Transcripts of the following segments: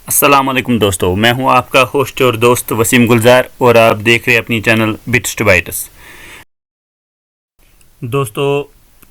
अस्सलाम वालेकुम दोस्तों, मैं हूं आपका होस्ट और दोस्त वसीम गुलजार और आप देख रहे हैं अपनी चैनल बिट्स टू बाइट्स। दोस्तों,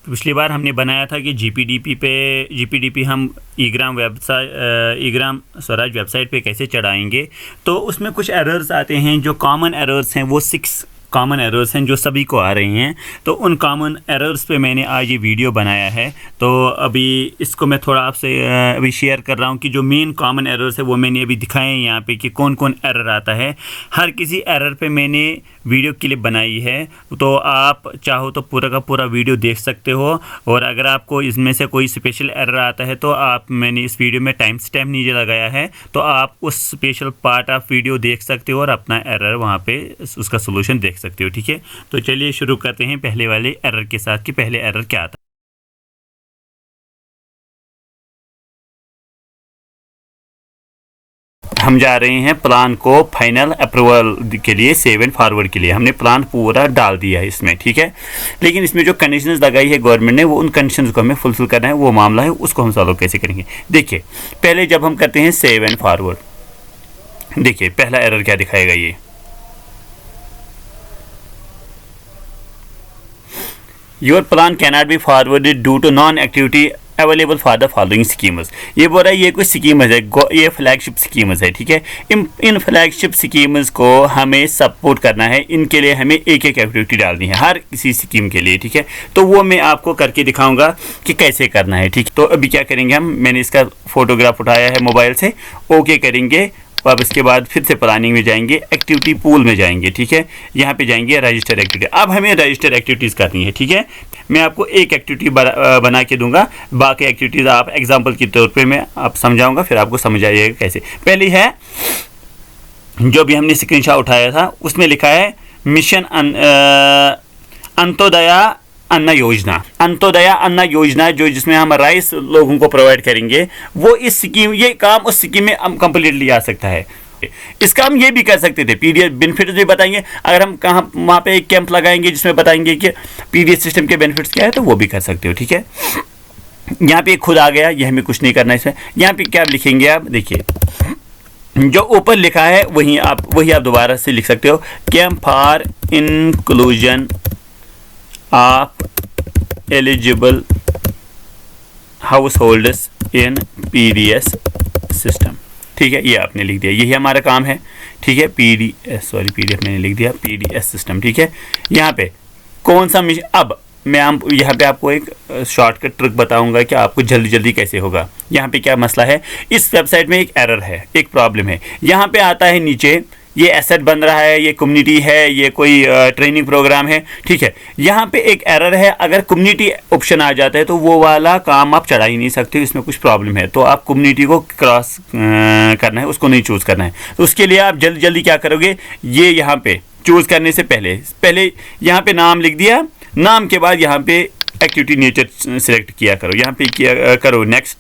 पिछली बार हमने बनाया था कि जीपीडीपी हम ईग्राम स्वराज वेबसाइट पे कैसे चढ़ाएंगे। तो उसमें कुछ एरर्स आते हैं, जो कॉमन एरर्स हैं वो 6 कॉमन एरर्स हैं जो सभी को आ रही हैं। तो उन कॉमन एरर्स पे मैंने आज ये वीडियो बनाया है। तो अभी इसको मैं थोड़ा आपसे अभी शेयर कर रहा हूँ कि जो मेन कॉमन एरर्स है वो मैंने अभी दिखाए हैं यहाँ पे कि कौन कौन एरर आता है। हर किसी एरर पे मैंने वीडियो क्लिप बनाई है, तो आप चाहो तो पूरा का पूरा वीडियो देख सकते हो। और अगर आपको इसमें से कोई स्पेशल एरर आता है तो मैंने इस वीडियो में टाइम स्टैम्प नीचे लगाया है, तो आप उस स्पेशल पार्ट ऑफ वीडियो देख सकते हो और अपना एरर वहाँ पे उसका सोल्यूशन देख सकते हो। ठीक है, तो चलिए शुरू करते हैं पहले वाले एरर के साथ कि पहले एरर क्या आता है। हम जा रहे हैं प्लान को फाइनल अप्रूवल के लिए, सेव एंड फॉरवर्ड के लिए। हमने प्लान पूरा डाल दिया है इसमें, ठीक है। लेकिन इसमें जो कंडीशंस लगाई है गवर्नमेंट ने, वो उन कंडीशंस को हमें फुलफिल करना है, वो मामला है, उसको हम सॉल्व कैसे करेंगे। देखिए, पहले जब हम करते हैं सेव एंड फॉरवर्ड, देखिए पहला एरर क्या दिखाएगा ये। Your plan cannot be forwarded due to non activity available for the following schemes. ये बोल रहा है ये कोई स्कीम्स है, ये फ्लैगशिप स्कीम्स है, ठीक है। इन फ्लैगशिप स्कीम्स को हमें सपोर्ट करना है, इनके लिए हमें एक एक एक्टिविटी डालनी है हर किसी स्कीम के लिए, ठीक है। तो वो मैं आपको करके दिखाऊंगा कि कैसे करना है, ठीक। तो अभी क्या करेंगे हम, मैंने इसका फोटोग्राफ उठाया है मोबाइल से, ओके करेंगे। अब इसके बाद फिर से प्लानिंग में जाएंगे, एक्टिविटी पूल में जाएंगे, ठीक है। यहाँ पे जाएंगे रजिस्टर एक्टिविटी। अब हमें रजिस्टर एक्टिविटीज़ करनी है, ठीक है। मैं आपको एक एक्टिविटी बना के दूंगा, बाकी एक्टिविटीज़ आप एग्जांपल के तौर पे मैं आप समझाऊंगा, फिर आपको समझ आइएगा कैसे। पहली है जो भी हमने स्क्रीनशॉट उठाया था, उसमें लिखा है मिशन अंत्योदया अन्न योजना जो जिसमें हम राइस लोगों को प्रोवाइड करेंगे, वो इस स्कीम, ये काम उस स्कीम में हम कम्प्लीटली आ सकता है। इसका हम ये भी कर सकते थे, पीडीएस बेनिफिट्स भी बताएंगे। अगर हम कहाँ वहाँ पे एक कैंप लगाएंगे जिसमें बताएंगे कि पीडीएस सिस्टम के बेनिफिट्स क्या है, तो वो भी कर सकते हो, ठीक है। यहाँ पे खुद आ गया, ये हमें कुछ नहीं करना है इसमें। यहाँ पे क्या लिखेंगे आप, देखिए जो ऊपर लिखा है वही आप दोबारा से लिख सकते हो। Camp for inclusion of eligible house holders in PDS system, ठीक है। ये आपने लिख दिया, यही हमारा काम है, ठीक है। पीडीएफ मैंने लिख दिया, पीडीएस सिस्टम, ठीक है। यहाँ पे कौन सा मिशन, अब मैं यहाँ पे आपको एक शॉर्टकट ट्रिक बताऊंगा कि आपको जल्दी जल्दी कैसे होगा। यहाँ पे क्या मसला है, इस वेबसाइट में एक एरर है, एक प्रॉब्लम है। यहाँ पे आता है नीचे, ये एसेट बन रहा है, ये कम्युनिटी है, ये कोई ट्रेनिंग प्रोग्राम है, ठीक है। यहाँ पे एक एरर है, अगर कम्युनिटी ऑप्शन आ जाता है तो वो वाला काम आप चढ़ा ही नहीं सकते, इसमें कुछ प्रॉब्लम है। तो आप कम्युनिटी को क्रॉस करना है, उसको नहीं चूज़ करना है। तो उसके लिए आप जल्दी जल्दी क्या करोगे, ये यहाँ पे चूज़ करने से पहले यहाँ पे नाम लिख दिया, नाम के बाद यहाँ पे एक्टिविटी नेचर सेलेक्ट किया करो, यहाँ पे किया करो नेक्स्ट।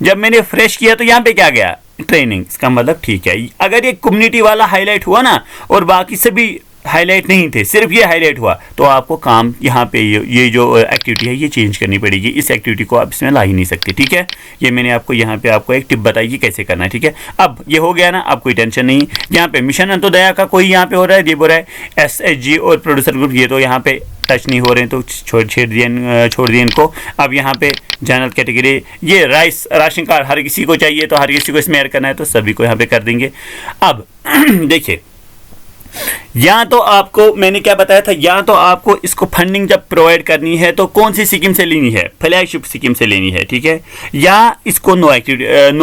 जब मैंने फ्रेश किया तो यहाँ पे क्या गया, ट्रेनिंग। इसका मतलब ठीक है, अगर ये कम्युनिटी वाला हाईलाइट हुआ ना और बाकी सभी हाईलाइट नहीं थे, सिर्फ ये हाईलाइट हुआ, तो आपको काम यहाँ पे ये जो एक्टिविटी है ये चेंज करनी पड़ेगी। इस एक्टिविटी को आप इसमें ला ही नहीं सकते, ठीक है। ये मैंने आपको यहाँ पे आपको एक टिप बताई कि कैसे करना है, ठीक है। अब ये हो गया ना, अब कोई टेंशन नहीं। यहाँ पे मिशन अंत्योदया का कोई यहाँ पे हो रहा है, ये बोल रहा है SHG और प्रोड्यूसर ग्रुप, ये तो यहाँ पे टच नहीं हो रहे हैं, तो छोड़ दिए इनको। अब यहाँ पे जनरल कैटेगरी, ये राशन कार्ड हर किसी को चाहिए, तो हर किसी को इसमें ऐड करना है, तो सभी को यहाँ पे कर देंगे। अब देखिए, या तो आपको मैंने क्या बताया था, या तो आपको इसको फंडिंग जब प्रोवाइड करनी है तो कौन सी स्कीम से लेनी है, फ्लैगशिप स्कीम से लेनी है, ठीक है। या इसको नो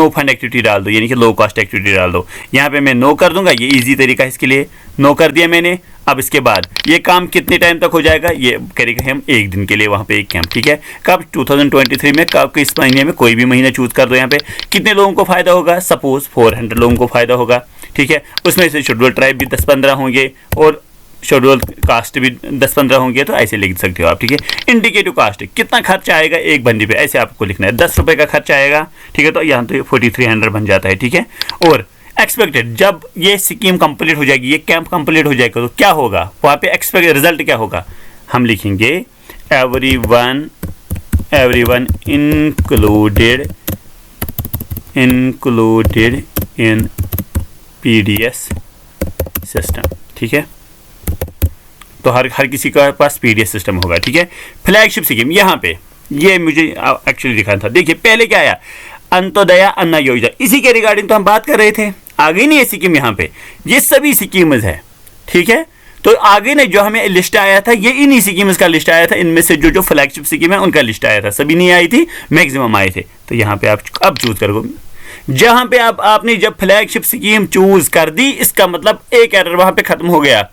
फंड एक्टिविटी डाल दो, यानी कि लो कॉस्ट एक्टिविटी डाल दो। यहाँ पे मैं नो कर दूंगा, ये इजी तरीका है इसके लिए, नो कर दिया मैंने। अब इसके बाद ये काम कितने टाइम तक हो जाएगा, ये करेंगे हम एक दिन के लिए वहाँ पे एक कैंप, ठीक है। कब, 2023 में, कब, किस महीने में, कोई भी महीना चूज कर दो। यहाँ पे कितने लोगों को फ़ायदा होगा, सपोज 400 लोगों को फ़ायदा होगा, ठीक है। उसमें से शेड्यूल ट्राइब भी 10-15 होंगे और शेड्यूल कास्ट भी 10-15 होंगे, तो ऐसे लिख सकते हो आप, ठीक है। इंडिकेटिव कास्ट, कितना खर्च आएगा एक बंदे पे, ऐसे आपको लिखना है। 10 रुपये का खर्च आएगा, ठीक है। तो यहाँ तो 4300 बन जाता है, ठीक है। और एक्सपेक्टेड, जब ये स्कीम कंप्लीट हो जाएगी, ये कैंप कंप्लीट हो जाएगा, तो क्या होगा वहाँ पे, एक्सपेक्टेड रिजल्ट क्या होगा, हम लिखेंगे एवरीवन included इन PDS सिस्टम, ठीक है। तो हर किसी के पास PDS सिस्टम होगा, ठीक है। फ्लैगशिप स्कीम यहाँ पे ये मुझे एक्चुअली दिखाना था। देखिए पहले क्या आया, अंत्योदय अन्न योजना, इसी के रिगार्डिंग तो हम बात कर रहे थे। आगे नहीं है स्कीम यहाँ पे, ये सभी स्कीम्स है, ठीक है। तो आगे ने जो हमें लिस्ट आया था ये इन्हीं स्कीम्स का लिस्ट आया था, इनमें से जो फ्लैगशिप स्कीम है उनका लिस्ट आया था, सभी नहीं आई थी, मैक्सिमम आए थे। तो यहाँ पे आप अब चूज करोगे, जहां पे आपने जब फ्लैगशिप स्कीम चूज कर दी, इसका मतलब एक एरर वहां पे खत्म हो गया।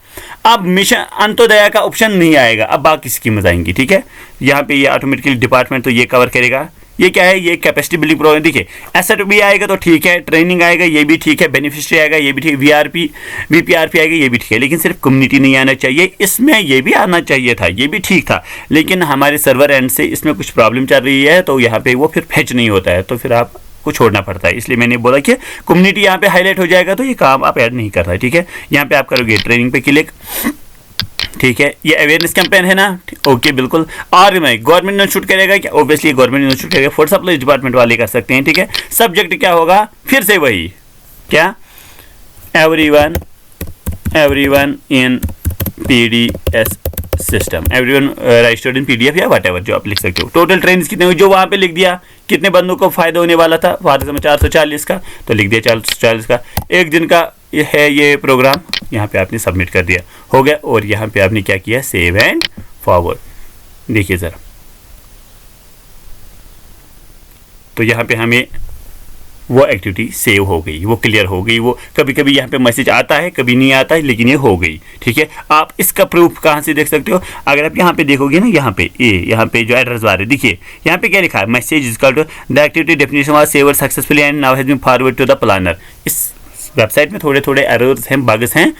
अब मिशन अंत्योदय का ऑप्शन नहीं आएगा, अब बाकी स्कीम्स आएंगी, ठीक है। यहाँ पे ये ऑटोमेटिकली डिपार्टमेंट तो ये कवर करेगा। ये क्या है, ये कैपेसिटी बिल्डिंग प्रोग्राम। देखिए एसेट भी आएगा तो ठीक है, ट्रेनिंग आएगा ये भी ठीक है, बेनिफिशियरी आएगा ये भी ठीक है, VPRP आएगा ये भी ठीक है, लेकिन सिर्फ कम्युनिटी नहीं आना चाहिए। इसमें ये भी आना चाहिए था, ये भी ठीक था, लेकिन हमारे सर्वर एंड से इसमें कुछ प्रॉब्लम चल रही है, तो यहाँ पे वो फिर फैच नहीं होता है, तो फिर आप को छोड़ना पड़ता है। इसलिए मैंने बोला कि कम्युनिटी यहाँ पे हाईलाइट हो जाएगा, तो ये काम आप ऐड नहीं कर रहा है, ठीक है। यहाँ पे आप करोगे ट्रेनिंग पे क्लिक, ठीक है। ये अवेयरनेस कैंपेन है ना, ओके बिल्कुल। और मैं गवर्नमेंट इंस्टीट्यूट करेगा क्या, ऑब्वियसली गवर्नमेंट इंस्टीट्यूट करेगा, फूड सप्लाई डिपार्टमेंट वाले कर सकते हैं, ठीक है। सब्जेक्ट क्या होगा, फिर से वही क्या, everyone in PDS system, everyone registered in PDF या व्हाटएवर जो आप लिख सकते हो। टोटल ट्रेनिंग कितने हुई जो वहाँ पे लिख दिया, कितने बंदों को फायदा होने वाला था, फायदा में 440 का, तो लिख दिया 440 का। एक दिन का ये है ये प्रोग्राम, यहाँ पे आपने सबमिट कर दिया, हो गया। और यहाँ पे आपने क्या किया, सेव एंड फॉरवर्ड। देखिए ज़रा, तो यहाँ पे हमें वो एक्टिविटी सेव हो गई, वो क्लियर हो गई। वो कभी कभी यहाँ पे मैसेज आता है, कभी नहीं आता है, लेकिन ये हो गई, ठीक है। आप इसका प्रूफ कहाँ से देख सकते हो, अगर आप यहाँ पे देखोगे ना, यहाँ पे जो एड्रेस बार है, देखिए यहाँ पे क्या लिखा है, message is called the activity definition was saved successfully and now has been forward to the planner. इस वेबसाइट में थोड़े एरर्स हैं, बग्स हैं,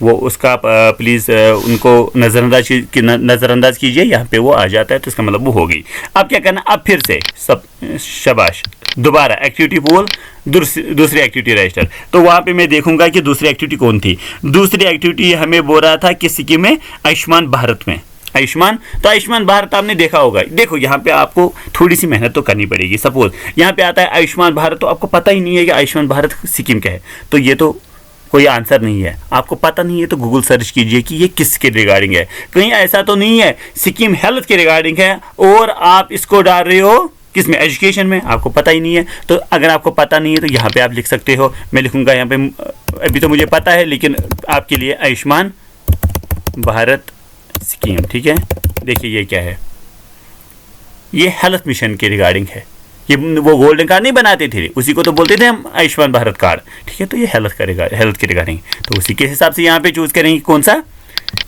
वो उसका आप प्लीज़ उनको नज़रअंदाज कीजिए। यहाँ पे वो आ जाता है, तो इसका मतलब वो हो गई। अब क्या करना, अब फिर से सब शाबाश, दोबारा एक्टिविटी पोल, दूसरी एक्टिविटी रजिस्टर। तो वहाँ पे मैं देखूंगा कि दूसरी एक्टिविटी कौन थी। दूसरी एक्टिविटी हमें बोल रहा था कि स्कीम में आयुष्मान भारत में, तो आयुष्मान भारत आपने देखा होगा। देखो यहाँ पे आपको थोड़ी सी मेहनत तो करनी पड़ेगी। सपोज यहाँ पे आता है आयुष्मान भारत, तो आपको पता ही नहीं है कि आयुष्मान भारत स्कीम क्या है, तो ये तो कोई आंसर नहीं है। आपको पता नहीं है तो गूगल सर्च कीजिए कि ये किसके रिगार्डिंग है। कहीं ऐसा तो नहीं है स्कीम हेल्थ के रिगार्डिंग है और आप इसको डाल रहे हो किसमें, एजुकेशन में, आपको पता ही नहीं है। तो अगर आपको पता नहीं है तो यहाँ पे आप लिख सकते हो, मैं लिखूँगा यहाँ पे, अभी तो मुझे पता है लेकिन आपके लिए आयुष्मान भारत स्कीम, ठीक है। देखिए ये क्या है, ये हेल्थ मिशन के रिगार्डिंग है। ये वो गोल्डन कार्ड नहीं बनाते थे, उसी को तो बोलते थे हम आयुष्मान भारत कार्ड, ठीक है। तो ये हेल्थ के रिगार्डिंग, तो उसी के हिसाब से यहाँ पे चूज करेंगे कौन सा,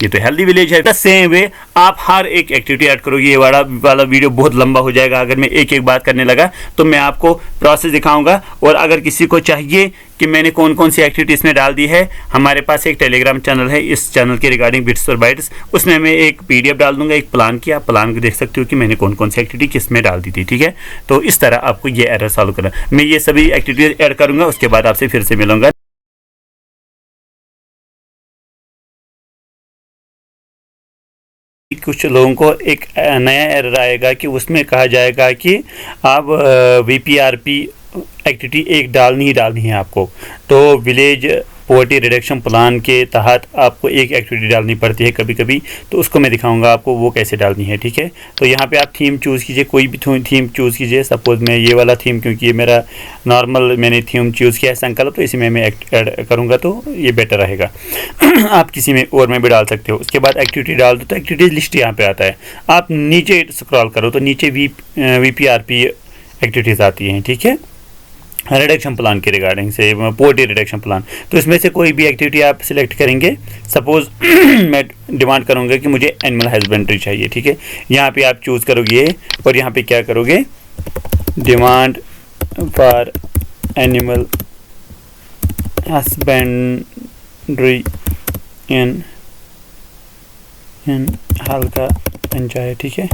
ये तो हेल्दी विलेज है। सेम वे आप हर एक एक्टिविटी ऐड करोगे। ये वाला वीडियो बहुत लंबा हो जाएगा, अगर मैं एक एक बात करने लगा तो मैं आपको प्रोसेस दिखाऊंगा। और अगर किसी को चाहिए कि मैंने कौन कौन सी एक्टिविटी इसमें डाल दी है, हमारे पास एक टेलीग्राम चैनल है, इस चैनल के रिगार्डिंग बिट्स और बाइट्स, उसमें मैं एक PDF डाल दूंगा, एक प्लान की। आप प्लान को देख सकते हो कि मैंने कौन कौन सी एक्टिविटी किस में डाल दी थी, ठीक है। तो इस तरह आपको ये एरर सॉल्व करना। मैं ये सभी एक्टिविटी ऐड करूँगा, उसके बाद आपसे फिर से मिलूंगा। कुछ लोगों को एक नया एरर आएगा कि उसमें कहा जाएगा कि आप VPRP एक्टिविटी एक डालनी है आपको। तो विलेज पॉवर्टी रिडक्शन प्लान के तहत आपको एक एक्टिविटी डालनी पड़ती है कभी कभी, तो उसको मैं दिखाऊंगा आपको वो कैसे डालनी है, ठीक है। तो यहाँ पे आप थीम चूज़ कीजिए, कोई भी थीम चूज़ कीजिए। सपोज मैं ये वाला थीम, क्योंकि ये मेरा नॉर्मल मैंने थीम चूज़ किया है संकल्प, तो इसी में मैं ऐड करूँगा तो ये बेटर रहेगा। आप किसी में और में भी डाल सकते हो। उसके बाद एक्टिविटी डाल दो तो एक्टिविटी लिस्ट यहाँ पे आता है। आप नीचे स्क्रॉल करो तो नीचे VPRP एक्टिविटीज़ आती हैं, ठीक है, रिडक्शन प्लान के रिगार्डिंग से, पॉवर्टी रिडक्शन प्लान। तो इसमें से कोई भी एक्टिविटी आप सिलेक्ट करेंगे। सपोज मैं डिमांड करूँगा कि मुझे एनिमल हस्बेंड्री चाहिए, ठीक है। यहाँ पे आप चूज़ करोगे और यहाँ पे क्या करोगे, demand for animal husbandry in हल्का पंचायत, ठीक है।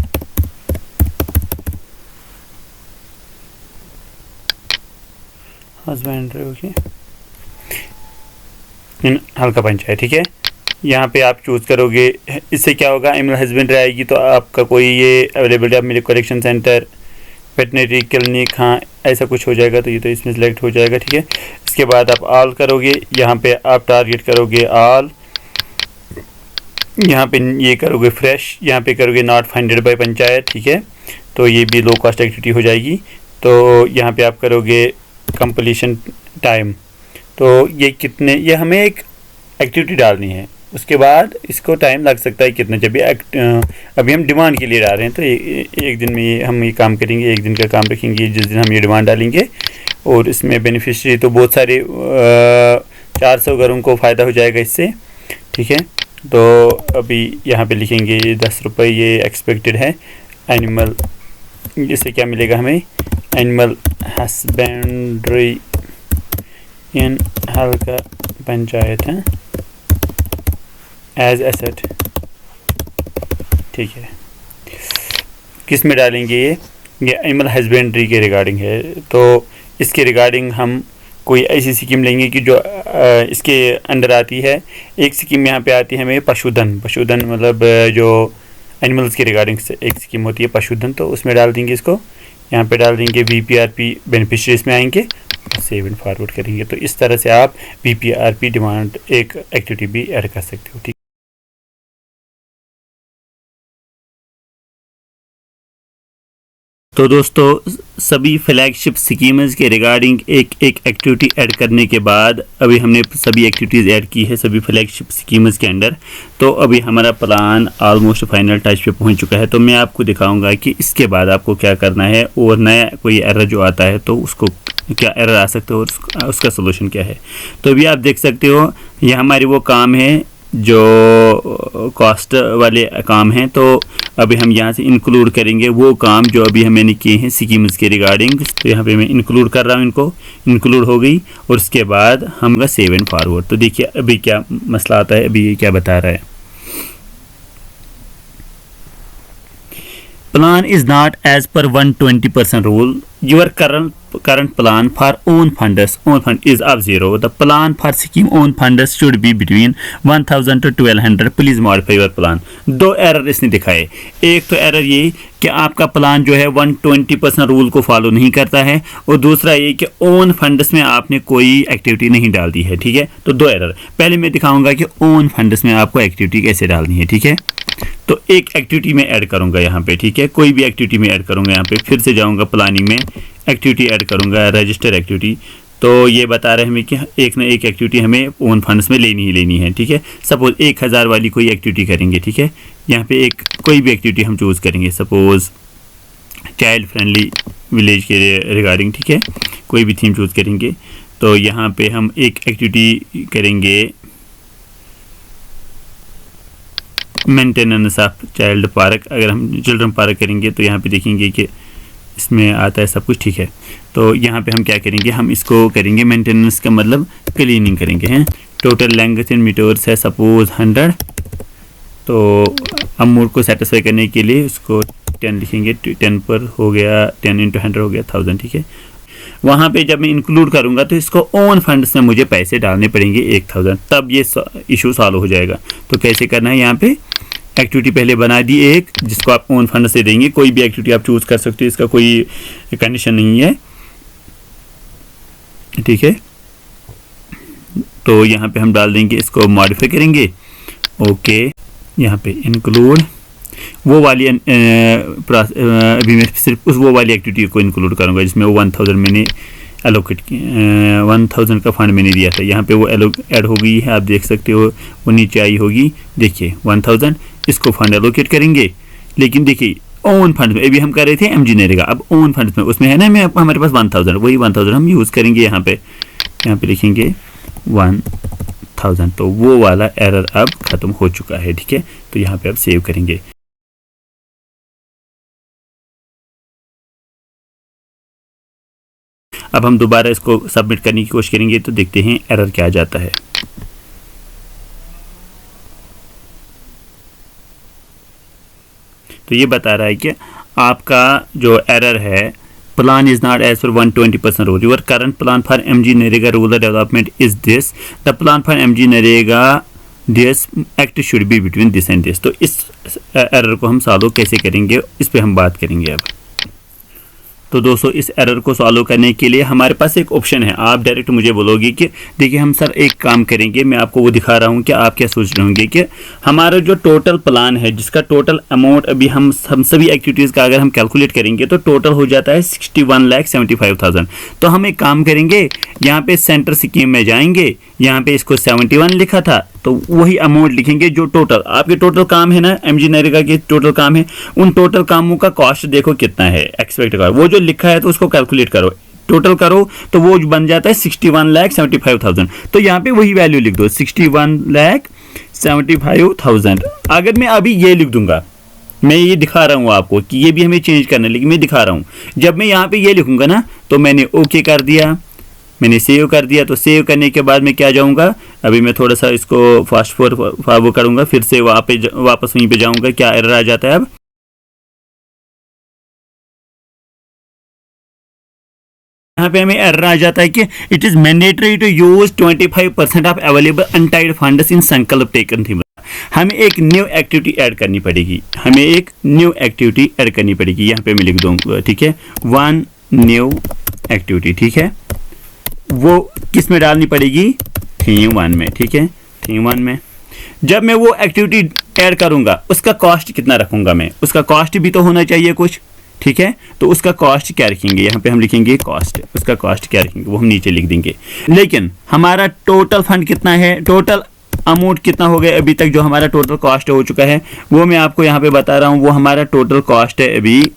हस्बेंड्री ओके इन हल्का पंचायत, ठीक है। यहाँ पे आप चूज़ करोगे। इससे क्या होगा, एनिमल हस्बेंड्री आएगी तो आपका कोई ये अवेलेबिलिटी, आप मेरे कलेक्शन सेंटर, वेटनरी क्लिनिक, हाँ ऐसा कुछ हो जाएगा, तो ये तो इसमें सिलेक्ट हो जाएगा, ठीक है। इसके बाद आप ऑल करोगे, यहाँ पे आप टारगेट करोगे ऑल, यहाँ पे ये करोगे फ्रेश, यहाँ पे करोगे नॉट फंडेड बाय पंचायत, ठीक है। तो ये भी लो कॉस्ट एक्टिविटी हो जाएगी। तो यहाँ पे आप करोगे कंप्लीशन टाइम, तो ये कितने, ये हमें एक एक्टिविटी डालनी है, उसके बाद इसको टाइम लग सकता है कितना, जब अभी हम डिमांड के लिए डाल रहे हैं, तो एक दिन में हम ये काम करेंगे, एक दिन का काम रखेंगे जिस दिन हम ये डिमांड डालेंगे। और इसमें बेनिफिशियरी तो बहुत सारे 400 घरों को फ़ायदा हो जाएगा इससे, ठीक है। तो अभी यहाँ पे लिखेंगे 10 रुपये, ये एक्सपेक्टेड है। एनिमल, इससे क्या मिलेगा हमें, एनिमल हस्बेंड्री इन हल्का पंचायत है एज एसेट, ठीक है। किस में डालेंगे ये एनिमल हस्बेंड्री के रिगार्डिंग है। तो इसके रिगार्डिंग हम कोई ऐसी स्कीम लेंगे कि जो इसके अंडर आती है। एक स्कीम यहाँ पे आती है हमें पशुधन, पशुधन मतलब जो एनिमल्स के रिगार्डिंग से एक स्कीम होती है पशुधन, तो उसमें डाल देंगे इसको। यहाँ पे डाल देंगे VPRP बेनिफिशरीज में आएंगे, सेव एंड फॉरवर्ड करेंगे। तो इस तरह से आप VPRP डिमांड एक एक्टिविटी भी ऐड कर सकते हो, ठीक। तो दोस्तों सभी फ्लैगशिप स्कीम्स के रिगार्डिंग एक एक एक्टिविटी ऐड करने के बाद अभी हमने सभी एक्टिविटीज़ ऐड की है सभी फ्लैगशिप स्कीम्स के अंडर। तो अभी हमारा प्लान ऑलमोस्ट फाइनल टच पे पहुंच चुका है। तो मैं आपको दिखाऊंगा कि इसके बाद आपको क्या करना है, और नया कोई एरर जो आता है तो उसको क्या एरर आ सकता है और उसका सोल्यूशन क्या है। तो अभी आप देख सकते हो ये हमारी वो काम है जो कॉस्ट वाले काम हैं। तो अभी हम यहाँ से इंक्लूड करेंगे वो काम जो अभी हमने किए हैं स्कीम्स के रिगार्डिंग। तो यहाँ पे मैं इंक्लूड कर रहा हूँ, इनको इंक्लूड हो गई और उसके बाद हम सेव एंड फॉरवर्ड। तो देखिए अभी क्या मसला आता है, अभी ये क्या बता रहा है। Plan is not as per 120% rule. Your current plan for own funds is of 0. The plan for scheme own funds should be between 1000 to 1200. Please modify your plan. दो एरर इसने दिखाए। एक तो एरर ये कि आपका प्लान जो है 120% रूल को फॉलो नहीं करता है, और दूसरा ये कि ओन फंड्स में आपने कोई एक्टिविटी नहीं डाल दी है, ठीक है। तो दो एरर, पहले मैं दिखाऊंगा कि ओन फंड्स में आपको एक्टिविटी कैसे डालनी है, ठीक है। तो एक एक्टिविटी में ऐड करूंगा यहाँ पे, ठीक है, कोई भी एक्टिविटी में ऐड करूंगा। यहाँ पे फिर से जाऊंगा प्लानिंग में, एक्टिविटी ऐड करूंगा, रजिस्टर एक्टिविटी। तो ये बता रहे हैं हमें कि एक ना एक एक्टिविटी हमें ओन फंड्स में लेनी ही लेनी है, ठीक है। सपोज 1000 वाली कोई एक्टिविटी करेंगे, ठीक है। यहाँ पे एक कोई भी एक्टिविटी हम चूज़ करेंगे, सपोज चाइल्ड फ्रेंडली विलेज के रिगार्डिंग, ठीक है, कोई भी थीम चूज़ करेंगे। तो यहाँ पे हम एक एक्टिविटी करेंगे मेंटेनेंस ऑफ चाइल्ड पार्क। अगर हम चिल्ड्रन पार्क करेंगे तो यहाँ पे देखेंगे कि इसमें आता है सब कुछ, ठीक है। तो यहाँ पे हम क्या करेंगे, हम इसको करेंगे मेंटेनेंस का मतलब क्लीनिंग करेंगे हैं। टोटल लेंथ इन मीटर्स है सपोज 100। तो अमूर को सेटिस्फाई करने के लिए उसको 10 लिखेंगे, 10 पर हो गया, 10 × 100 हो गया 1000, ठीक है। वहाँ पे जब मैं इंक्लूड करूँगा तो इसको ओन फंड्स में मुझे पैसे डालने पड़ेंगे 1000, तब ये इशू सॉल्व हो जाएगा। तो कैसे करना है, यहाँ पे एक्टिविटी पहले बना दी एक जिसको आप ओन फंड से देंगे। कोई भी एक्टिविटी आप चूज़ कर सकते हो, इसका कोई कंडीशन नहीं है, ठीक है। तो यहाँ पे हम डाल देंगे, इसको मॉडिफाई करेंगे, ओके। यहाँ पे इंक्लूड वो वाली अभी मैं सिर्फ उस वो वाली एक्टिविटी को इंक्लूड करूँगा जिसमें वो 1000 मैंने एलोकेट 1000 का फंड मैंने दिया था। यहाँ पे वो ऐड हो गई है, आप देख सकते हो, वो नीचे आई होगी, देखिए 1000 इसको फंड एलोकेट करेंगे। लेकिन देखिए ओन फंड में अभी हम कर रहे थे MG नरेगा, अब ओन फंड में उसमें है ना मैं हमारे पास 1000, वही 1000 हम यूज़ करेंगे। यहाँ पे लिखेंगे 1000। तो वो वाला एरर अब ख़त्म हो चुका है, ठीक है। तो यहाँ पे अब सेव करेंगे। अब हम दोबारा इसको सबमिट करने की कोशिश करेंगे, तो देखते हैं एरर क्या आ जाता है। तो ये बता रहा है कि आपका जो एरर है, plan is not as per 120% rule. Your current plan for MG NREGA rural development is this. The plan for MG NREGA this act should be between this and this. तो इस एरर को हम सॉल्व कैसे करेंगे, इस पे हम बात करेंगे अब। तो दोस्तों इस एरर को सॉल्व करने के लिए हमारे पास एक ऑप्शन है। आप डायरेक्ट मुझे बोलोगे कि देखिए हम सर एक काम करेंगे, मैं आपको वो दिखा रहा हूँ कि आप क्या सोच रहे होंगे कि हमारा जो टोटल प्लान है जिसका टोटल अमाउंट अभी हम सभी एक्टिविटीज़ का अगर हम कैलकुलेट करेंगे तो टोटल हो जाता है 61,75,000। तो हम एक काम करेंगे, यहाँ पे सेंटर स्कीम में जाएंगे, यहाँ पे इसको 71 लिखा था तो वही अमाउंट लिखेंगे जो टोटल आपके टोटल काम है ना, एमजी नरेगा के टोटल काम है, उन टोटल कामों का कॉस्ट देखो कितना है, एक्सपेक्ट करो, वो जो लिखा है तो उसको कैलकुलेट करो, टोटल करो तो वो बन जाता है 61,75,000। तो यहाँ पे वही वैल्यू लिख दो 61,75,000। अगर मैं अभी ये लिख दूंगा, मैं ये दिखा रहा हूँ आपको कि ये भी हमें चेंज करना है, लेकिन मैं दिखा रहा हूँ जब मैं यहाँ पे ये लिखूंगा ना तो मैंने ओके कर दिया, मैंने सेव कर दिया। तो सेव करने के बाद मैं क्या जाऊंगा, अभी मैं थोड़ा सा इसको फास्ट फॉरवर्ड करूंगा, फिर से वापस वहीं पे जाऊंगा, क्या एरर आ जाता है अब, यहाँ पे हमें एरर आ जाता है कि it is mandatory to use 25% of available untied funds in Sankalp taken theme. हमें एक न्यू एक्टिविटी ऐड करनी पड़ेगी, हमें एक न्यू एक्टिविटी ऐड करनी पड़ेगी, यहाँ पे मैं लिख दूंगा, ठीक है, 1 न्यू एक्टिविटी, ठीक है, वो किस में डालनी पड़ेगी, थीम 1 में, ठीक है, थीम 1 में। जब मैं वो एक्टिविटी ऐड करूंगा उसका कॉस्ट कितना रखूंगा मैं, उसका कॉस्ट भी तो होना चाहिए कुछ, ठीक है। तो उसका कॉस्ट क्या रखेंगे, यहाँ पे हम लिखेंगे कॉस्ट, उसका कॉस्ट क्या रखेंगे वो हम नीचे लिख देंगे। लेकिन हमारा टोटल फंड कितना है, टोटल अमाउंट कितना हो गया अभी तक, जो हमारा टोटल कॉस्ट हो चुका है वो मैं आपको यहाँ पे बता रहा हूँ। वो हमारा टोटल कॉस्ट है अभी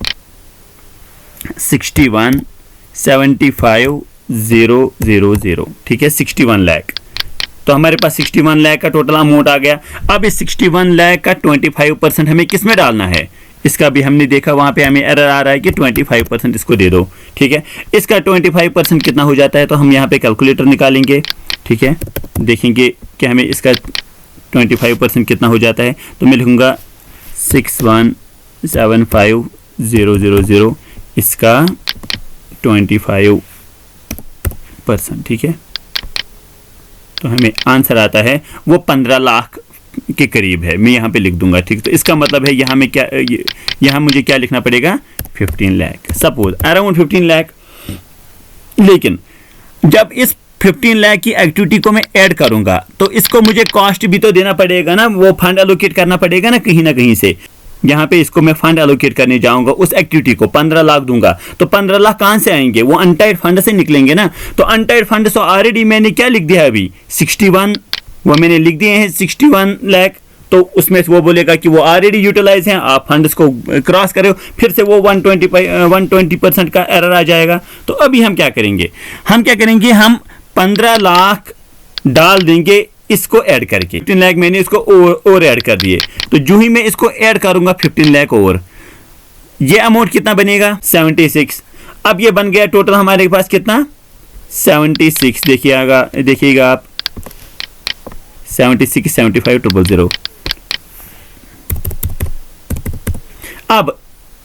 61,75,000, ठीक है, 61 लाख। तो हमारे पास 61 लाख का टोटल अमाउंट आ गया। अब इस 61 लाख का 25% हमें किस में डालना है, इसका भी हमने देखा, वहाँ पे हमें एरर आ रहा है कि 25% इसको दे दो, ठीक है। इसका 25% कितना हो जाता है, तो हम यहाँ पे कैलकुलेटर निकालेंगे, ठीक है, देखेंगे कि हमें इसका 25% कितना हो जाता है। तो मैं लिखूँगा 61,75,000, इसका 25%, ठीक है। तो हमें आंसर आता है वो 15 लाख के करीब है, मैं यहाँ पे लिख दूंगा, ठीक। तो इसका मतलब है यहाँ में क्या, यहाँ मुझे क्या लिखना पड़ेगा, 15 लाख, सपोज अराउंड 15 लाख। लेकिन जब इस 15 लाख की एक्टिविटी को मैं ऐड करूंगा तो इसको मुझे कॉस्ट भी तो देना पड़ेगा ना, वो फंड एलोकेट करना पड़ेगा ना कहीं से। यहाँ पे इसको मैं फंड एलोकेट करने जाऊंगा, उस एक्टिविटी को 15 लाख दूंगा, तो 15 लाख कहाँ से आएंगे, वो अनटाइड फंड से निकलेंगे ना। तो अनटाइड फंड से ऑलरेडी मैंने क्या लिख दिया अभी 61, वो मैंने लिख दिए हैं 61 लाख। तो उसमें से वो बोलेगा कि वो ऑलरेडी यूटिलाइज हैं, आप फंड्स को क्रॉस करो, फिर से वो 120% का एरर आ जाएगा। तो अभी हम क्या करेंगे, हम 15 लाख डाल देंगे इसको ऐड करके, 15 लाख मैंने इसको और ऐड कर दिए। तो जो ही मैं इसको ऐड करूंगा 15 लाख और, ये अमाउंट कितना बनेगा 76। अब ये बन गया टोटल हमारे पास कितना 76, देखिएगा आप 76,75,000।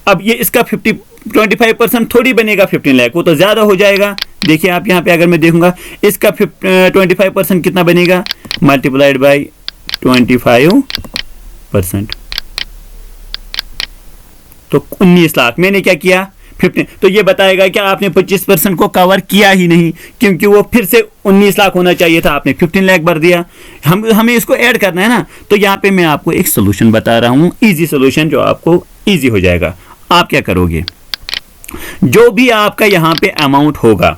अब ये इसका 25% थोड़ी बनेगा 15 लाख, वो तो ज़्यादा हो जाएगा। देखिए आप यहाँ पे अगर मैं देखूंगा इसका 25% कितना बनेगा, मल्टीप्लाइड बाई 25%, तो 19 लाख। मैंने क्या किया 15, तो ये बताएगा कि आपने 25% को कवर किया ही नहीं, क्योंकि वो फिर से 19 लाख होना चाहिए था, आपने 15 लाख भर दिया। हमें इसको ऐड करना है ना। तो यहाँ पे मैं आपको एक सोल्यूशन बता रहा हूँ, इजी सोल्यूशन, जो आपको इजी हो जाएगा। आप क्या करोगे, जो भी आपका यहाँ पे अमाउंट होगा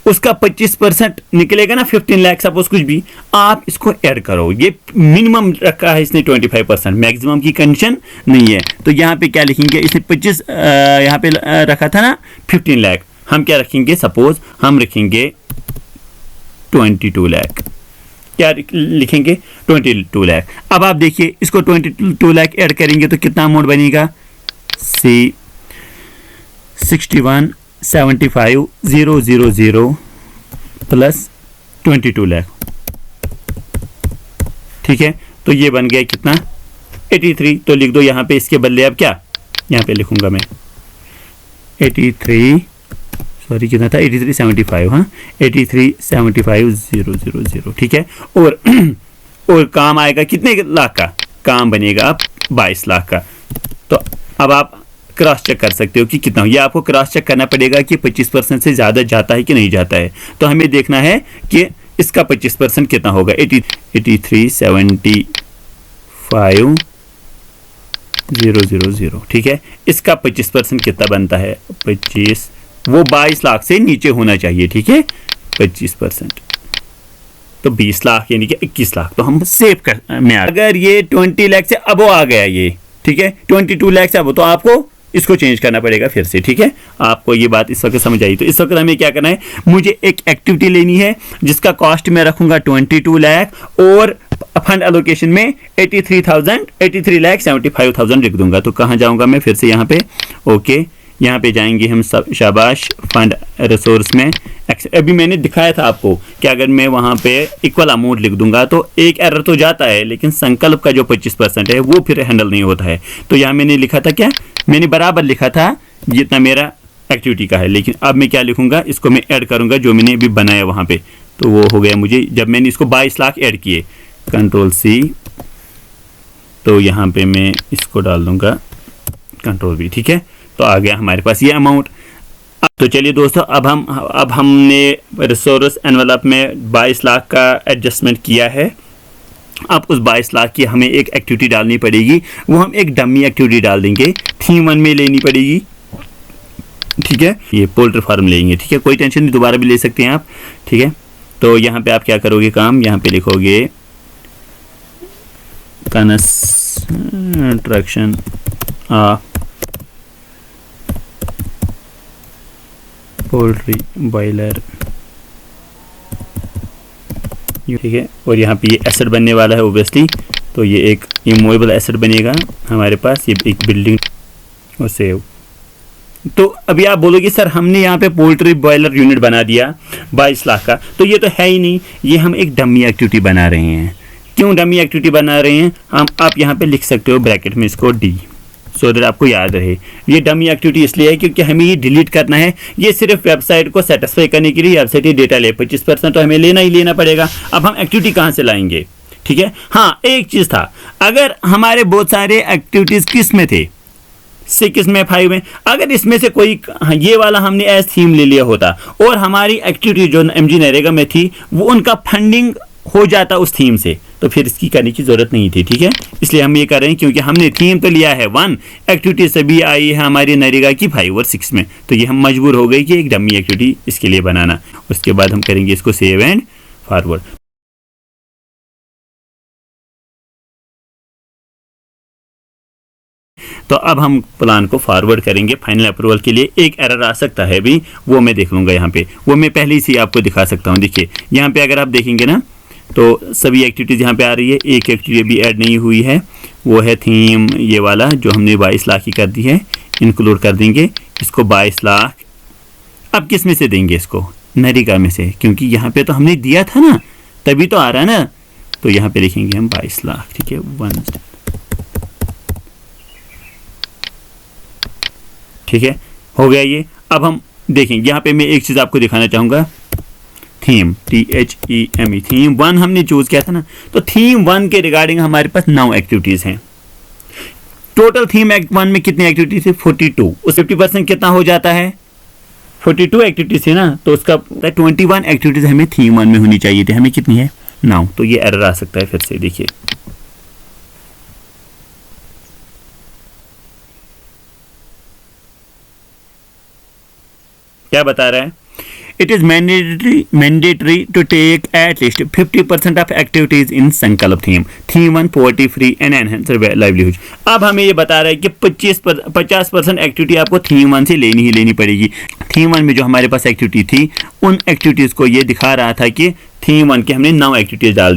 उसका 25% निकलेगा ना, 15 लाख सपोज कुछ भी, आप इसको ऐड करो। ये मिनिमम रखा है इसने 25%, मैक्सिमम की कंडीशन नहीं है। तो यहाँ पे क्या लिखेंगे, इसने 25 यहाँ पे रखा था ना 15 लाख, हम क्या रखेंगे, सपोज हम रखेंगे 22 लाख, क्या लिखेंगे 22 लाख। अब आप देखिए इसको 22 लाख ऐड करेंगे तो कितना अमाउंट बनेगा, 61,75,000 प्लस 22 लाख, ठीक है। तो ये बन गया कितना 83। तो लिख दो यहाँ पे, इसके बदले अब क्या यहाँ पे लिखूंगा मैं 83, सॉरी कितना था 8375, हाँ 8375,000, ठीक है। और काम आएगा कितने लाख का, काम बनेगा अब 22 लाख का। तो अब आप क्रॉस चेक कर सकते हो कि कितना हो। ये आपको क्रॉस चेक करना पड़ेगा कि 25% से ज़्यादा जाता है कि नहीं जाता है। तो हमें देखना है कि इसका 25% कितना होगा। 83,75,000, ठीक है। इसका 25% कितना बनता है, 25, वो 22 लाख से नीचे होना चाहिए, ठीक है। 25% तो 20 लाख यानी कि 21 लाख। तो हम सेव कर में अगर ये 20 लाख से अब आ गया ये, ठीक है, 22 लाख से अब, तो आपको इसको चेंज करना पड़ेगा फिर से, ठीक है। आपको ये बात इस वक्त समझ आई। तो इस वक्त हमें क्या करना है, मुझे एक एक्टिविटी लेनी है जिसका कॉस्ट मैं रखूंगा 22 लाख और फंड एलोकेशन में 83,75,000 लिख दूंगा। तो कहाँ जाऊंगा मैं, फिर से यहाँ पे, ओके, यहाँ पे जाएंगे हम सब, शाबाश, फंड रिसोर्स में। अभी मैंने दिखाया था आपको कि अगर मैं वहाँ पे इक्वल अमाउंट लिख दूंगा तो एक एरर तो जाता है, लेकिन संकल्प का जो 25% है वो फिर हैंडल नहीं होता है। तो यहाँ मैंने लिखा था क्या, मैंने बराबर लिखा था जितना मेरा एक्टिविटी का है, लेकिन अब मैं क्या लिखूंगा, इसको मैं ऐड करूंगा जो मैंने अभी बनाया वहाँ पे। तो वो हो गया मुझे, जब मैंने इसको 22 लाख ऐड किए, Ctrl+C, तो यहाँ पे मैं इसको डाल दूंगा Ctrl+V, ठीक है। तो आ गया हमारे पास ये अमाउंट। तो चलिए दोस्तों, अब हमने रिसोर्स एनवेलप में 22 लाख का एडजस्टमेंट किया है। अब उस 22 लाख की हमें एक एक्टिविटी डालनी पड़ेगी, वो हम एक डमी एक्टिविटी डाल देंगे, थीम 1 में लेनी पड़ेगी, ठीक है। ये पोल्ट्री फार्म लेंगे, ठीक है, कोई टेंशन नहीं, दोबारा भी ले सकते हैं आप, ठीक है। तो यहाँ पे आप क्या करोगे काम, यहाँ पे लिखोगे कंस्ट्रक्शन पोल्ट्री बॉयलर, ठीक है। और यहाँ पे ये एसेट बनने वाला है ओब्वियसली, तो ये एक इमूवेबल एसेट बनेगा हमारे पास, ये एक बिल्डिंग और सेव। तो अभी आप बोलोगे सर हमने यहाँ पे पोल्ट्री बॉयलर यूनिट बना दिया 22 लाख का, तो ये तो है ही नहीं, ये हम एक डमी एक्टिविटी बना रहे हैं। क्यों डमी एक्टिविटी बना रहे हैं हम, आप यहाँ पे लिख सकते हो ब्रैकेट में इसको D, सो दैट आपको याद रहे। ये डमी एक्टिविटी इसलिए है क्योंकि हमें ये डिलीट करना है, ये सिर्फ वेबसाइट को सेटिस्फाई करने के लिए वेबसाइट ही डेटा ले, 25% तो हमें लेना ही लेना पड़ेगा। अब हम एक्टिविटी कहाँ से लाएंगे, ठीक है। हाँ, एक चीज़ था, अगर हमारे बहुत सारे एक्टिविटीज़ किस में थे, 6 में, 5 में, अगर इसमें से कोई ये वाला हमने एज थीम ले लिया होता और हमारी एक्टिविटी जो MG नरेगा में थी वो उनका फंडिंग हो जाता उस थीम से, तो फिर इसकी करने की ज़रूरत नहीं थी, ठीक है। इसलिए हम ये कर रहे हैं क्योंकि हमने थीम तो लिया है 1, एक्टिविटी सभी आई है हमारी नरेगा की 5 और 6 में, तो ये हम मजबूर हो गए कि एक डमी एक्टिविटी इसके लिए बनाना। उसके बाद हम करेंगे इसको सेव एंड फॉरवर्ड। तो अब हम प्लान को फॉरवर्ड करेंगे फाइनल अप्रूवल के लिए। एक एरर आ सकता है भी, वो मैं देख लूँगा यहाँ पे, वो मैं पहले से आपको दिखा सकता हूँ। देखिए यहाँ पे अगर आप देखेंगे ना, तो सभी एक्टिविटीज़ यहाँ पे आ रही है, एक एक्टिविटी अभी ऐड नहीं हुई है, वो है थीम ये वाला जो हमने 22 लाख की कर दी है, इंक्लूड कर देंगे इसको 22 लाख। अब किस में से देंगे इसको, नरेगा में से, क्योंकि यहाँ पे तो हमने दिया था ना, तभी तो आ रहा है ना। तो यहाँ पे लिखेंगे हम 22 लाख, ठीक है, 1, ठीक है, हो गया ये। अब हम देखेंगे यहाँ पे मैं एक चीज़ आपको दिखाना चाहूँगा, थीम THEME, थीम 1 हमने चूज़ किया था ना, तो थीम 1 के रिगार्डिंग हमारे पास 9 एक्टिविटीज़ हैं। टोटल थीम 1 में कितनी एक्टिविटीज़ है, 42, उस 50% कितना हो जाता है, 42 एक्टिविटीज़ है ना, तो उसका 21 एक्टिविटीज़ हमें थीम 1 में होनी चाहिए थी, हमें कितनी है 9। तो ये एरर आ सकता है फिर से, देखिए क्या बता रहा है, it is mandatory to take at least 50% of activities in Sankalp theme 1 poverty free and enhancer livelihood. अब हमें ये बता रहा है कि 50% एक्टिविटी आपको थीम 1 से लेनी ही लेनी पड़ेगी। थीम 1 में जो हमारे पास एक्टिविटी थी, उन एक्टिविटीज़ को ये दिखा रहा था कि थीम 1 के हमने 9 एक्टिविटीज़ डाल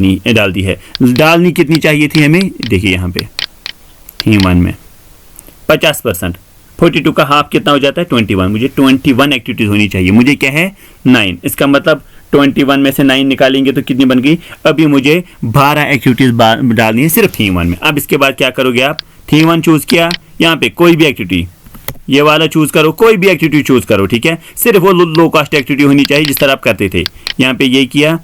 दी है। डालनी कितनी चाहिए थी हमें, देखिए यहाँ पे थीम 1 में 50%, 42 का हाफ कितना हो जाता है 21, मुझे 21 एक्टिविटीज़ होनी चाहिए, मुझे क्या है 9, इसका मतलब 21 में से 9 निकालेंगे तो कितनी बन गई, अभी मुझे 12 एक्टिविटीज़ डालनी है सिर्फ थीम 1 में। अब इसके बाद क्या करोगे आप, थीम 1 चूज़ किया, यहाँ पे कोई भी एक्टिविटी, ये वाला चूज़ करो, कोई भी एक्टिविटी चूज़ करो, ठीक है, सिर्फ वो लो कॉस्ट एक्टिविटी होनी चाहिए जिस तरह आप करते थे। यहाँ पे ये किया,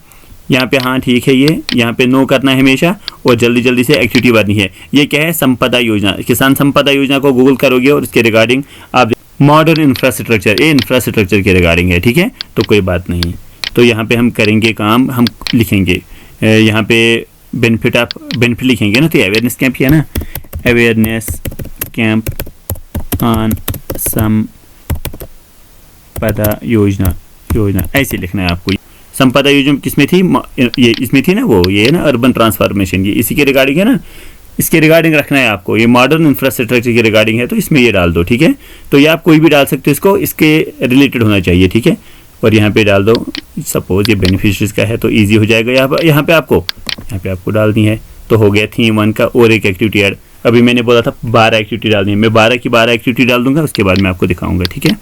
यहाँ पे हाँ ठीक है, ये यहाँ पे नो करना है हमेशा और जल्दी जल्दी से एक्टिविटी भरनी है। ये क्या है, संपदा योजना, किसान संपदा योजना को गूगल करोगे और इसके रिगार्डिंग आप मॉडर्न इंफ्रास्ट्रक्चर, ये इंफ्रास्ट्रक्चर के रिगार्डिंग है, ठीक है। तो कोई बात नहीं, तो यहाँ पे हम करेंगे काम, हम लिखेंगे यहाँ पे बेनिफिट लिखेंगे ना, तो अवेयरनेस कैंप किया ना, अवेयरनेस कैंप ऑन संपदा योजना ऐसे लिखना है आपको। संपदा योजना किसमें थी, ये इसमें थी ना, वो ये है ना अर्बन ट्रांसफॉर्मेशन, ये इसी के रिगार्डिंग है ना, इसके रिगार्डिंग रखना है आपको। ये मॉडर्न इंफ्रास्ट्रक्चर के रिगार्डिंग है, तो इसमें ये डाल दो, ठीक है। तो ये आप कोई भी डाल सकते हो, इसको इसके रिलेटेड होना चाहिए, ठीक है। और यहाँ पे डाल दो, सपोज ये बेनिफिशरीज का है तो इजी हो जाएगा। यहाँ पे आपको डालनी है। तो हो गया थीम 1 का और एक एक्टिविटी ऐड। अभी मैंने बोला था 12 एक्टिविटी डालनी है, मैं 12 की 12 एक्टिविटी डाल दूंगा, उसके बाद मैं आपको दिखाऊंगा, ठीक है।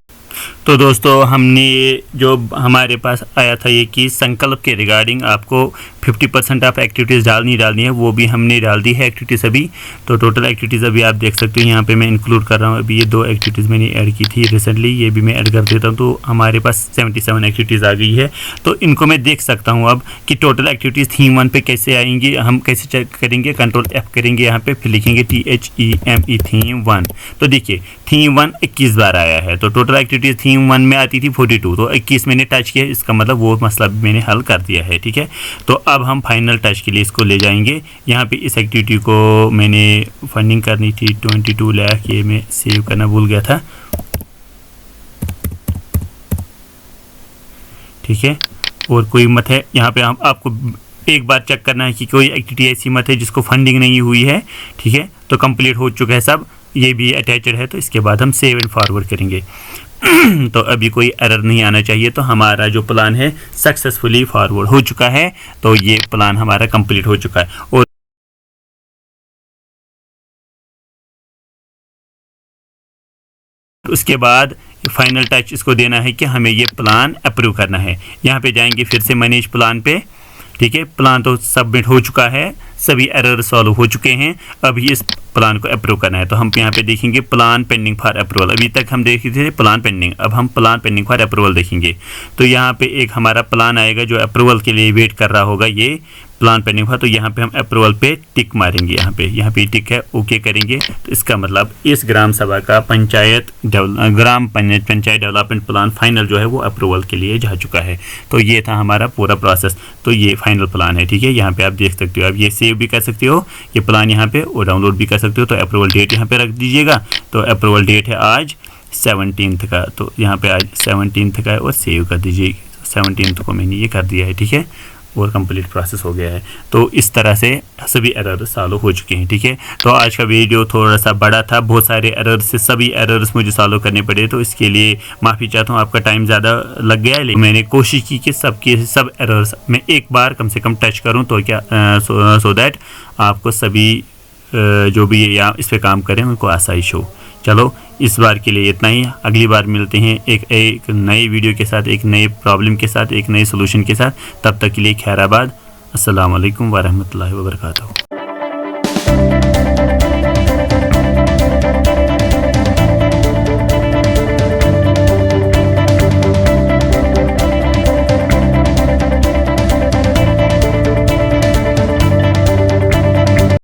तो दोस्तों हमने जो हमारे पास आया था ये कि संकल्प के रिगार्डिंग आपको 50% ऑफ एक्टिविटीज़ डालनी है, वो भी हमने डाल दी है एक्टिविटीज़ अभी। तो टोटल एक्टिविटीज़ अभी आप देख सकते हो, यहाँ पे मैं इंक्लूड कर रहा हूँ। अभी ये 2 एक्टिविटीज़ मैंने ऐड की थी रिसेंटली, ये भी मैं ऐड कर देता हूँ। तो हमारे पास 77 एक्टिविटीज़ आ गई है। तो इनको मैं देख सकता हूँ अब कि टोटल एक्टिविटीज़ थीम 1 पे कैसे आएंगी, हम कैसे चेक करेंगे। कंट्रोल F करेंगे यहाँ पे, फिर लिखेंगे THEME थीम 1। तो देखिए थीम 1 21 बार आया है। तो टोटल एक्टिविटीज़ थीम 1 में आती थी 42, तो 21 मैंने टच किया, इसका मतलब वो मसला भी मैंने हल कर दिया है, ठीक है। तो अब हम फाइनल टच के लिए इसको ले जाएंगे। यहाँ पे इस एक्टिविटी को मैंने फंडिंग करनी थी 22 लाख, ये मैं सेव करना भूल गया था, ठीक है। और कोई मत है यहाँ पे, हम आपको एक बार चेक करना है कि कोई एक्टिविटी ऐसी मत है जिसको फंडिंग नहीं हुई है, ठीक है। तो कंप्लीट हो चुका है सब, ये भी अटैचड है। तो इसके बाद हम सेव एंड फॉरवर्ड करेंगे। तो अभी कोई एरर नहीं आना चाहिए। तो हमारा जो प्लान है सक्सेसफुली फॉरवर्ड हो चुका है। तो ये प्लान हमारा कंप्लीट हो चुका है। और उसके बाद फाइनल टच इसको देना है कि हमें ये प्लान अप्रूव करना है। यहाँ पे जाएंगे फिर से मैनेज प्लान पे, ठीक है। प्लान तो सबमिट हो चुका है, सभी एरर सॉल्व हो चुके हैं। अभी इस प्लान को अप्रूव करना है। तो हम यहाँ पे देखेंगे प्लान पेंडिंग फॉर अप्रूवल। अभी तक हम देखे थे प्लान पेंडिंग, अब हम प्लान पेंडिंग फॉर अप्रूवल देखेंगे। तो यहाँ पे एक हमारा प्लान आएगा जो अप्रूवल के लिए वेट कर रहा होगा, ये प्लान पेंडिंग फॉर। तो यहाँ पे हम अप्रूवल पे टिक मारेंगे, यहाँ पे टिक है, ओके करेंगे। तो इसका मतलब इस ग्राम सभा का ग्राम पंचायत डेवलपमेंट प्लान फाइनल जो है वो अप्रूवल के लिए जा चुका है। तो ये था हमारा पूरा प्रोसेस। तो ये फाइनल प्लान है, ठीक है। यहाँ पे आप देख सकते हो, आप ये सेव भी कर सकते हो ये प्लान यहाँ पे, और डाउनलोड भी कर सकते हो। तो अप्रूवल डेट यहाँ पे रख दीजिएगा। तो अप्रूवल डेट है आज 17 का, तो यहाँ पे आज 17 का है और सेव कर दीजिए। 17 को मैंने ये कर दिया है, ठीक है। और कंप्लीट प्रोसेस हो गया है। तो इस तरह से सभी एरर सॉल्व हो चुके हैं, ठीक है। तो आज का वीडियो थोड़ा सा बड़ा था, बहुत सारे एरर से सभी एरर्स मुझे सॉल्व करने पड़े। तो इसके लिए माफ़ी चाहता हूँ, आपका टाइम ज़्यादा लग गया है। लेकिन मैंने कोशिश की कि सब एरर्स मैं एक बार कम से कम टच करूँ, तो क्या सो दैट आपको सभी जो भी यहाँ इस पर काम करें उनको आसाइश हो। चलो इस बार के लिए इतना ही। अगली बार मिलते हैं एक नए वीडियो के साथ, एक नए प्रॉब्लम के साथ, एक नए सोल्यूशन के साथ। तब तक के लिए खैराबाद। अस्सलाम वालेकुम वरहमतुल्लाहि वबरकातुहू।